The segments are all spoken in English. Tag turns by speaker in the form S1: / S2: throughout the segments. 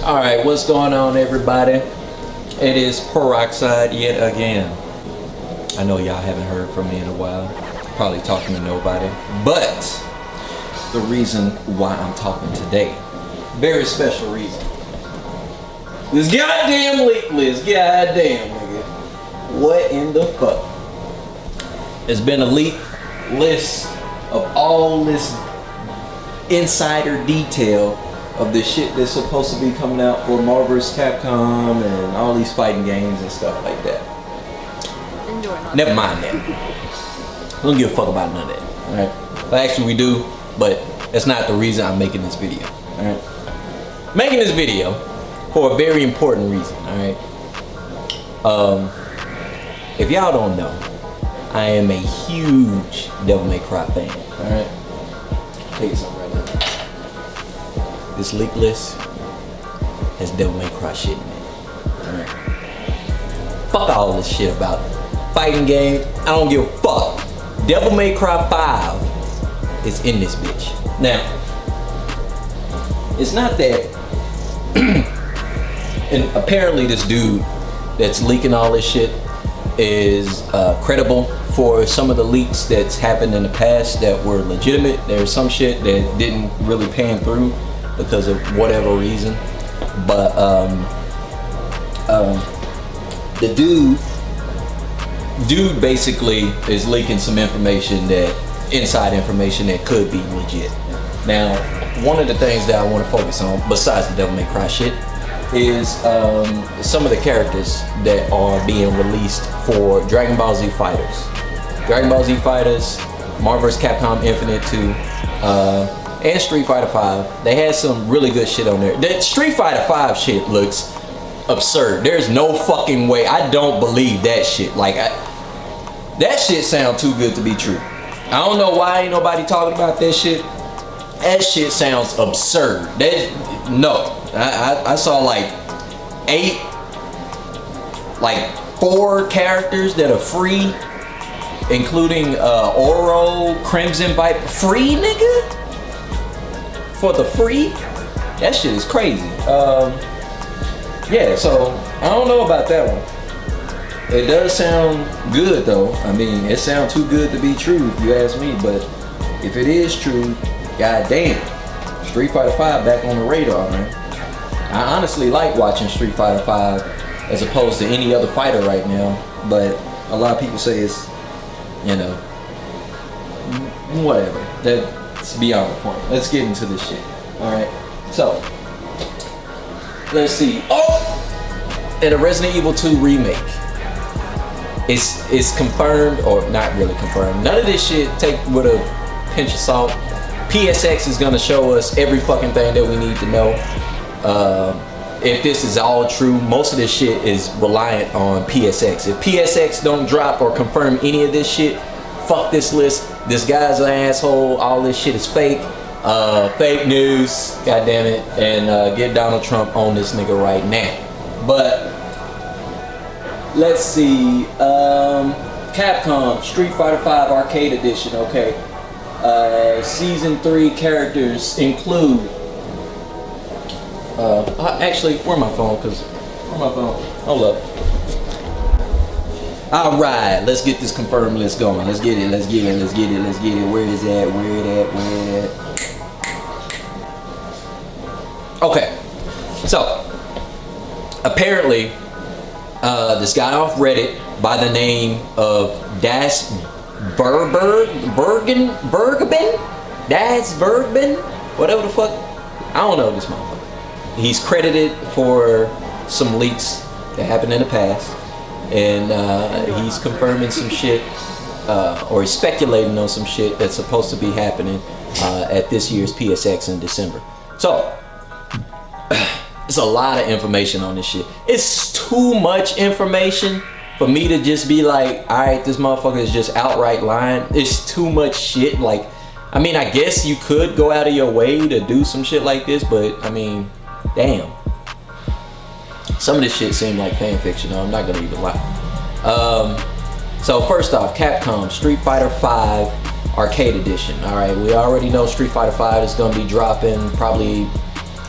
S1: Alright, what's going on, everybody? It is Peroxcide yet again. I know y'all haven't heard from me in a while. Probably talking to nobody. But the reason why I'm talking today, very special reason. This goddamn leak list, goddamn nigga. What in the fuck? It's been a leak list of all this insider detail of the shit that's supposed to be coming out for Marvel vs. Capcom and all these fighting games and stuff like that. Never mind that. I don't give a fuck about none of that. Alright. Well, actually we do, but that's not the reason I'm making this video. Alright. Making this video for a very important reason, alright. If y'all don't know, I am a huge Devil May Cry fan. Alright. Tell you something right now. This leak list has Devil May Cry shit in it. Alright. Fuck all this shit about fighting games. I don't give a fuck. Devil May Cry 5 is in this bitch. Now, it's not that and apparently this dude that's leaking all this shit is credible for some of the leaks that's happened in the past that were legitimate. There's some shit that didn't really pan through because of whatever reason, but the dude basically is leaking some information, that inside information that could be legit. Now, one of the things that I want to focus on, besides the Devil May Cry shit, is some of the characters that are being released for Dragon Ball Z Fighters. Dragon Ball Z Fighters, Marvel vs. Capcom Infinite 2, and Street Fighter 5. They had some really good shit on there. That Street Fighter 5 shit looks absurd. There's no fucking way. I don't believe that shit. Like, that shit sounds too good to be true. I don't know why ain't nobody talking about that shit. That shit sounds absurd. No. I saw like 4 characters that are free, including Oro, Crimson Viper. Free, nigga? For the free? That shit is crazy. Yeah, so I don't know about that one. It does sound good though. I mean, it sounds too good to be true if you ask me, but if it is true, goddamn, Street Fighter 5 back on the radar, man. I honestly like watching Street Fighter 5 as opposed to any other fighter right now, but a lot of people say it's, you know, whatever. That's beyond the point. Let's get into this shit. Alright, so let's see. Oh! And a Resident Evil 2 remake. It's confirmed, or not really confirmed. None of this shit take with a pinch of salt. PSX is gonna show us every fucking thing that we need to know. If this is all true, most of this shit is reliant on PSX. If PSX don't drop or confirm any of this shit, fuck this list. This guy's an asshole. All this shit is fake. Fake news. God damn it. And get Donald Trump on this nigga right now. But let's see. Capcom Street Fighter 5 Arcade Edition. Okay. Season 3 characters include. Actually, where my phone? Where my phone? Hold up. All right, let's get this confirmed list going. Let's get it. Let's get it. Let's get it. Let's get it. Where is that? Where it at? Where it at? Okay. So apparently, this guy off Reddit by the name of Das Bergben, whatever the fuck. I don't know this motherfucker. He's credited for some leaks that happened in the past, and he's confirming some shit, or he's speculating on some shit that's supposed to be happening at this year's PSX in December. So, there's a lot of information on this shit. It's too much information for me to just be like, alright, this motherfucker is just outright lying. It's too much shit. Like, I mean, I guess you could go out of your way to do some shit like this, but I mean, damn. Some of this shit seemed like fan fiction, though. I'm not gonna even lie. So first off, Capcom Street Fighter 5 Arcade Edition. Alright, we already know Street Fighter 5 is gonna be dropping probably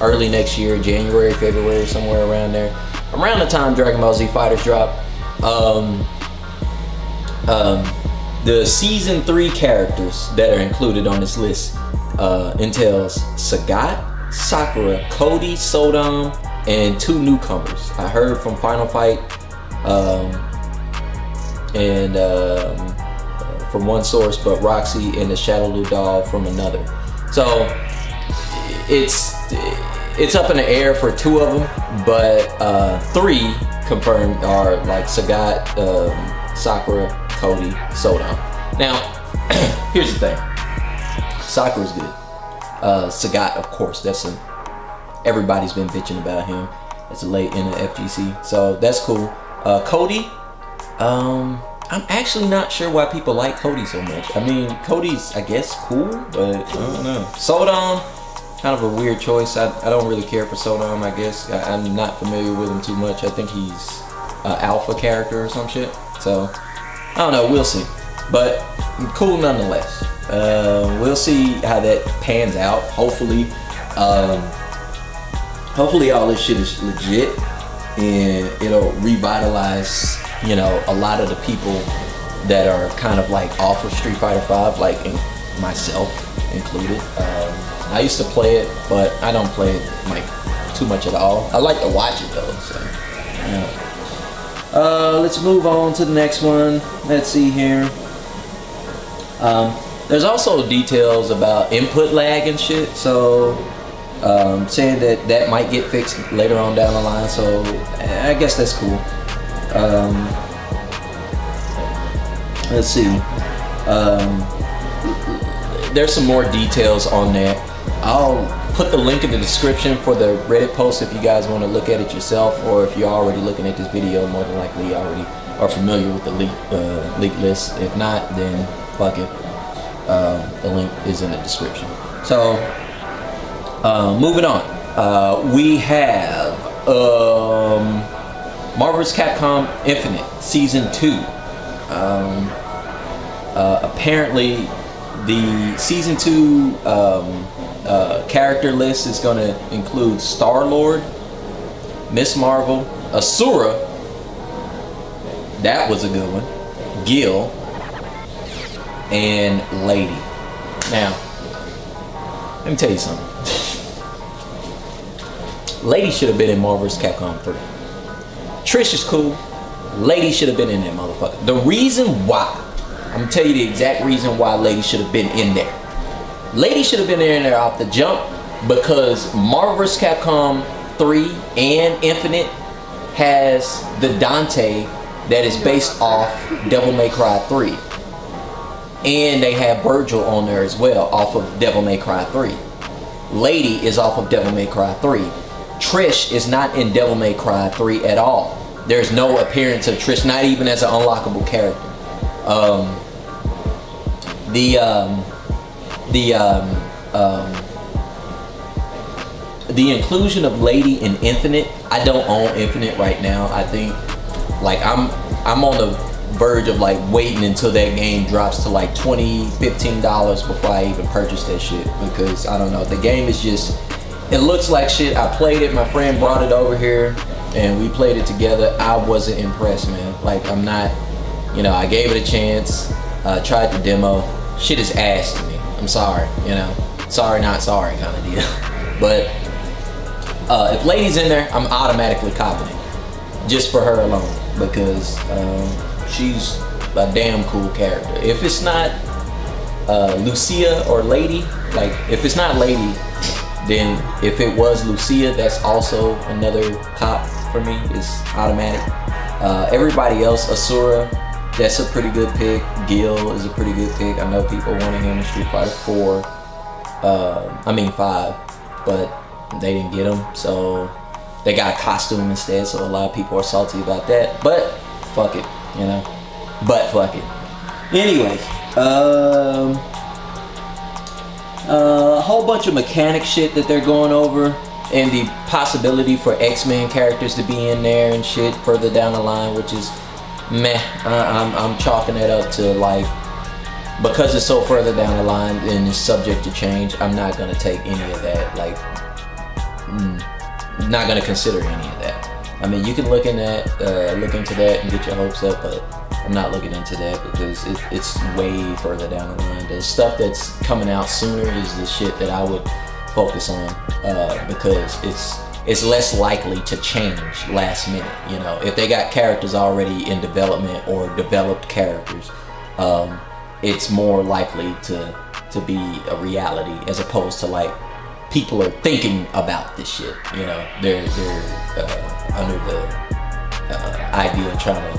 S1: early next year, January, February, somewhere around there. Around the time Dragon Ball Z Fighters drop. The season 3 characters that are included on this list entails Sagat, Sakura, Cody, Sodom, and 2 newcomers. I heard from Final Fight and from one source, but Roxy and the Shadow Doll from another. So it's up in the air for 2 of them, but 3 confirmed are like Sagat, Sakura, Cody, Sodom. Now, here's the thing. Sakura's good. Sagat, of course, everybody's been bitching about him. It's late in the FGC, so that's cool. Cody, I'm actually not sure why people like Cody so much. I mean, Cody's, I guess, cool, but I don't know. Sodom, kind of a weird choice. I don't really care for Sodom, I guess. I'm not familiar with him too much. I think he's an alpha character or some shit. So, I don't know, we'll see. But, cool nonetheless. We'll see how that pans out. Hopefully all this shit is legit and it'll revitalize, you know, a lot of the people that are kind of like off of Street Fighter V, like myself included. I used to play it, but I don't play it like too much at all. I like to watch it though, so yeah. Let's move on to the next one. Let's see here. There's also details about input lag and shit, so saying that might get fixed later on down the line, so I guess that's cool. Let's see. There's some more details on that. I'll put the link in the description for the Reddit post if you guys want to look at it yourself, or if you're already looking at this video, more than likely you already are familiar with the leak list. If not, then fuck it. The link is in the description. So, moving on. We have Marvel vs. Capcom Infinite Season 2. Apparently, the Season 2 character list is going to include Star-Lord, Miss Marvel, Asura, that was a good one, Gil, and Lady. Now, let me tell you something. Lady should have been in Marvel vs. Capcom 3. Trish is cool. Lady should have been in that motherfucker. The reason why, I'm gonna tell you the exact reason why Lady should have been in there. Lady should have been in there off the jump because Marvel vs. Capcom 3 and Infinite has the Dante that is based off Devil May Cry 3. And they have Virgil on there as well, off of Devil May Cry 3. Lady is off of Devil May Cry 3. Trish is not in Devil May Cry 3 at all. There's no appearance of Trish, not even as an unlockable character. The inclusion of Lady in Infinite, I don't own Infinite right now. I think, like, I'm on the verge of like waiting until that game drops to like $20-15 before I even purchase that shit, because I don't know, the game is just, it looks like shit. I played it, my friend brought it over here and we played it together. I wasn't impressed, man. Like, I'm not, you know, I gave it a chance, tried the demo, shit is ass to me. I'm sorry, you know, sorry not sorry kind of deal. But if Lady's in there, I'm automatically copping it just for her alone, because she's a damn cool character. If it's not Lucia or Lady, like if it's not Lady, then if it was Lucia, that's also another cop for me. It's automatic. Everybody else, Asura, that's a pretty good pick. Gil is a pretty good pick. I know people wanted him in Street Fighter 4, I mean 5, but they didn't get him, so they got a costume instead, so a lot of people are salty about that, but fuck it, you know, but fuck it. Anyways, a whole bunch of mechanic shit that they're going over, and the possibility for X-Men characters to be in there and shit further down the line, which is meh. I'm chalking that up to, like, because it's so further down the line and it's subject to change, I'm not gonna take any of that. Like, not gonna consider any of that. I mean, you can look into that and get your hopes up, but I'm not looking into that because it's way further down the line. The stuff that's coming out sooner is the shit that I would focus on because it's less likely to change last minute. You know, if they got characters already in development or developed characters, it's more likely to be a reality as opposed to like people are thinking about this shit. You know, they're under the idea of trying to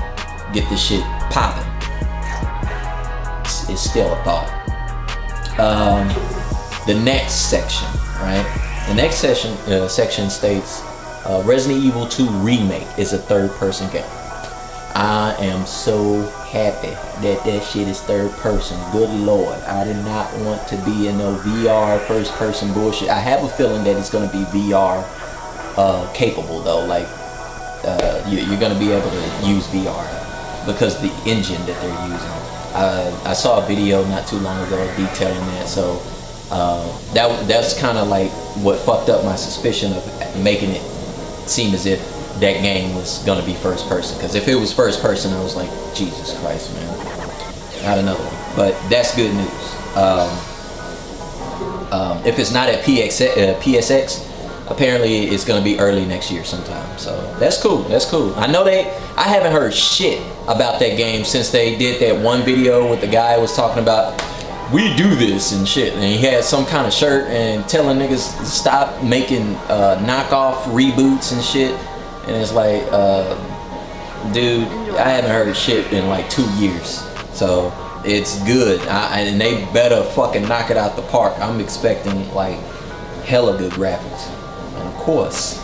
S1: get this shit popping. It's still a thought. The next section, right? The next section states Resident Evil 2 Remake is a third-person game. I am so happy that shit is third person. Good lord, I did not want to be in no VR first person bullshit. I have a feeling that it's going to be VR capable though. Like you're going to be able to use VR because the engine that they're using. I saw a video not too long ago detailing that, so that's kind of like what fucked up my suspicion of making it seem as if that game was gonna be first person. Because if it was first person, I was like, Jesus Christ, man, not another one. But that's good news. If it's not at PSX, apparently it's gonna be early next year sometime. So that's cool. That's cool. I haven't heard shit about that game since they did that one video with the guy who was talking about we do this and shit, and he had some kind of shirt and telling niggas to stop making knockoff reboots and shit. And it's like, dude, I haven't heard shit in like 2 years. So it's good. And they better fucking knock it out the park. I'm expecting like hella good graphics. And of course,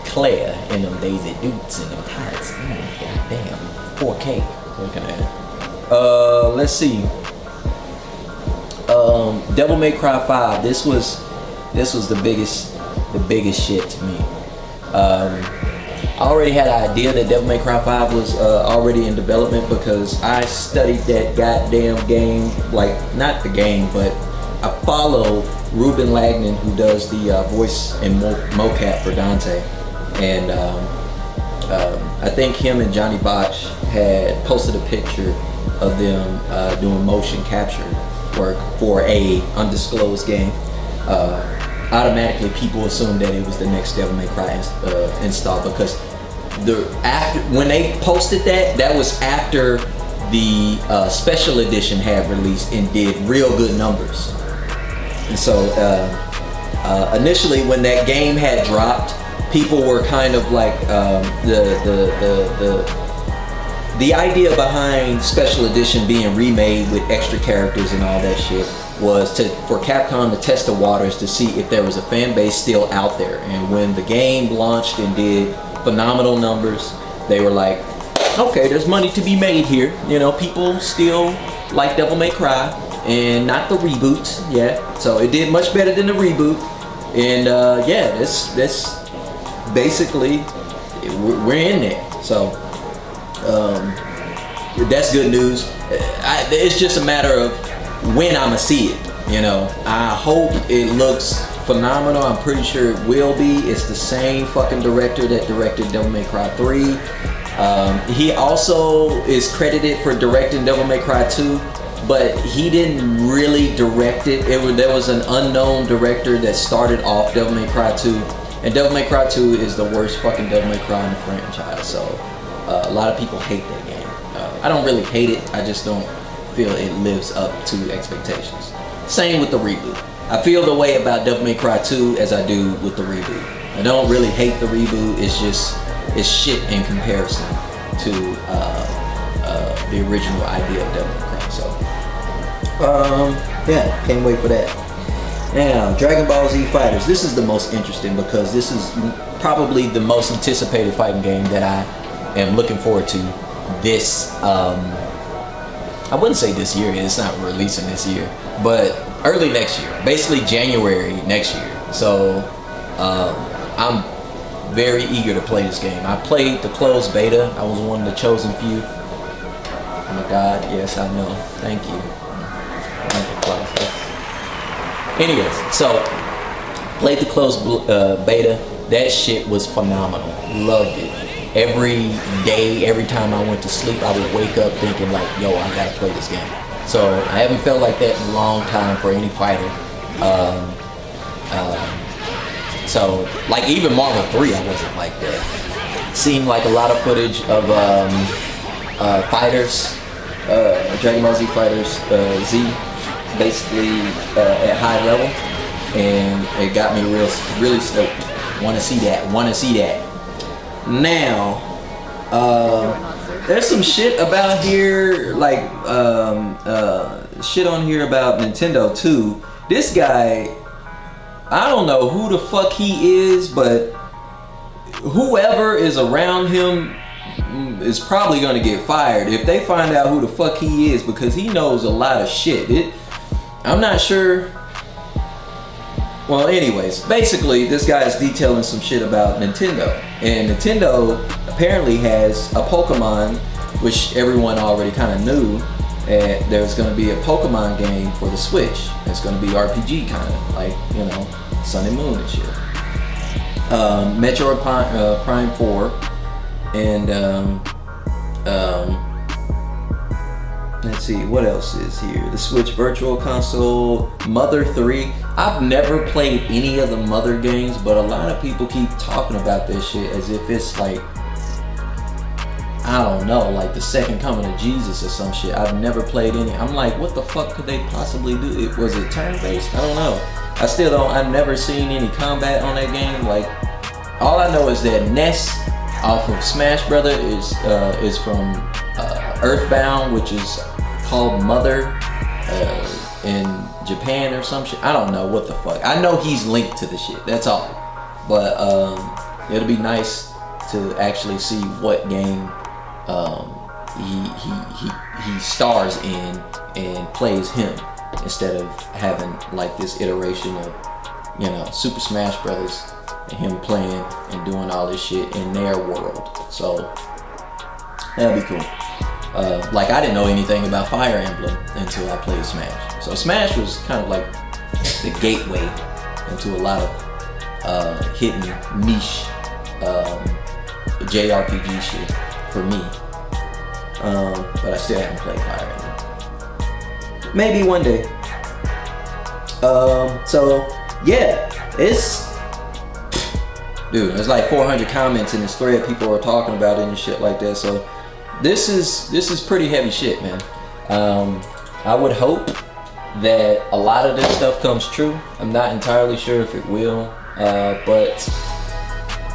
S1: Claire and them Daisy Dukes and them Pirates. Goddamn, 4K. Looking at it. Let's see. Devil May Cry 5. This was the biggest shit to me. I already had an idea that Devil May Cry 5 was already in development because I studied that goddamn game, like not the game, but I follow Ruben Lagnan, who does the voice and mocap for Dante, and I think him and Johnny Botch had posted a picture of them doing motion capture work for a undisclosed game. Automatically people assumed that it was the next Devil May Cry install because when they posted that was after the special edition had released and did real good numbers. And so initially when that game had dropped, people were kind of like the idea behind special edition being remade with extra characters and all that shit was for Capcom to test the waters to see if there was a fan base still out there. And when the game launched and did phenomenal numbers, they were like, okay, there's money to be made here. You know, people still like Devil May Cry and not the reboots. Yeah, so it did much better than the reboot. And yeah, that's basically, we're in there. So that's good news. It's just a matter of when I'ma see it, you know. I hope it looks phenomenal. I'm pretty sure it will be. It's the same fucking director that directed Devil May Cry 3. He also is credited for directing Devil May Cry 2, but he didn't really direct it. There was an unknown director that started off Devil May Cry 2, and Devil May Cry 2 is the worst fucking Devil May Cry in the franchise. So a lot of people hate that game. I don't really hate it. I just don't feel it lives up to expectations. Same with the reboot. I feel the way about Devil May Cry 2 as I do with the reboot. I don't really hate the reboot. It's shit in comparison to the original idea of Devil May Cry. So yeah, can't wait for that. Now, Dragon Ball Z Fighters. This is the most interesting because this is probably the most anticipated fighting game that I am looking forward to this I wouldn't say this year, it's not releasing this year, but early next year, basically January next year. So I'm very eager to play this game. I played the closed beta. I was one of the chosen few. Oh my god, yes, I know. Thank you. Anyways, so Played the closed beta. That shit was phenomenal. Loved it. Every day, every time I went to sleep, I would wake up thinking like, yo, I gotta play this game. So I haven't felt like that in a long time for any fighter. So like even Marvel 3, I wasn't like that. Seen like a lot of footage of fighters, Dragon Ball Z fighters, Z, basically at high level, and it got me really stoked. Want to see that. Want to see that. Now, there's some shit about here, like shit on here about Nintendo too. This guy, I don't know who the fuck he is, but whoever is around him is probably gonna get fired if they find out who the fuck he is, because he knows a lot of shit. I'm not sure. Well, anyways, basically this guy is detailing some shit about Nintendo, and Nintendo apparently has a Pokemon, which everyone already kind of knew. There's going to be a Pokemon game for the Switch. It's going to be RPG kind of like, you know, Sun and Moon and shit. Metroid Prime 4, and let's see, what else is here? The Switch Virtual Console, Mother 3. I've never played any of the Mother games, but a lot of people keep talking about this shit as if it's like, I don't know, like the second coming of Jesus or some shit. I've never played any. I'm like, what the fuck could they possibly do? Was it turn-based? I don't know. I've never seen any combat on that game. Like, all I know is that Ness off of Smash Brother is from Earthbound, which is called Mother in Japan or some shit. I don't know what the fuck. I know he's linked to the shit. That's all. But it'll be nice to actually see what game he stars in and plays him, instead of having like this iteration of, you know, Super Smash Brothers and him playing and doing all this shit in their world. So that'll be cool. Like, I didn't know anything about Fire Emblem until I played Smash. So Smash was kind of like the gateway into a lot of hidden niche JRPG shit for me. But I still haven't played Fire Emblem. Maybe one day. So yeah, dude, there's like 400 comments in this thread. People are talking about it and shit like that. So this is pretty heavy shit, man. I would hope that a lot of this stuff comes true. I'm not entirely sure if it will, but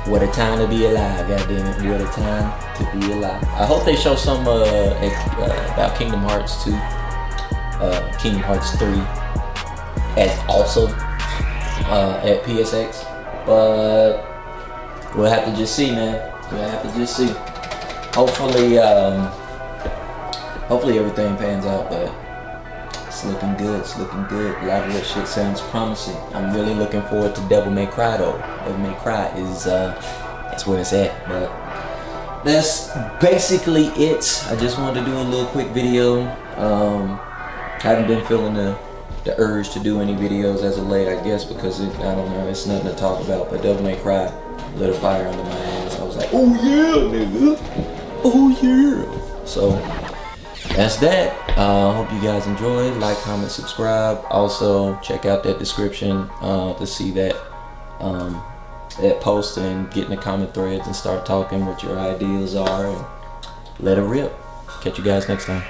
S1: what a time to be alive, goddammit. What a time to be alive. I hope they show some about Kingdom Hearts 2, Kingdom Hearts 3, as also at PSX, but we'll have to just see, man. We'll have to just see. Hopefully everything pans out, but it's looking good. It's looking good. A lot of that shit sounds promising. I'm really looking forward to Devil May Cry though. Devil May Cry is that's where it's at. But that's basically it. I just wanted to do a little quick video. Haven't been feeling the urge to do any videos as of late, I guess, because I don't know, it's nothing to talk about. But Devil May Cry lit a fire under my ass. I was like, oh yeah, nigga. Oh yeah. So that's that. Hope you guys enjoyed. Like, comment, subscribe. Also check out that description to see that post and get in the comment threads and start talking what your ideas are and let it rip. Catch you guys next time.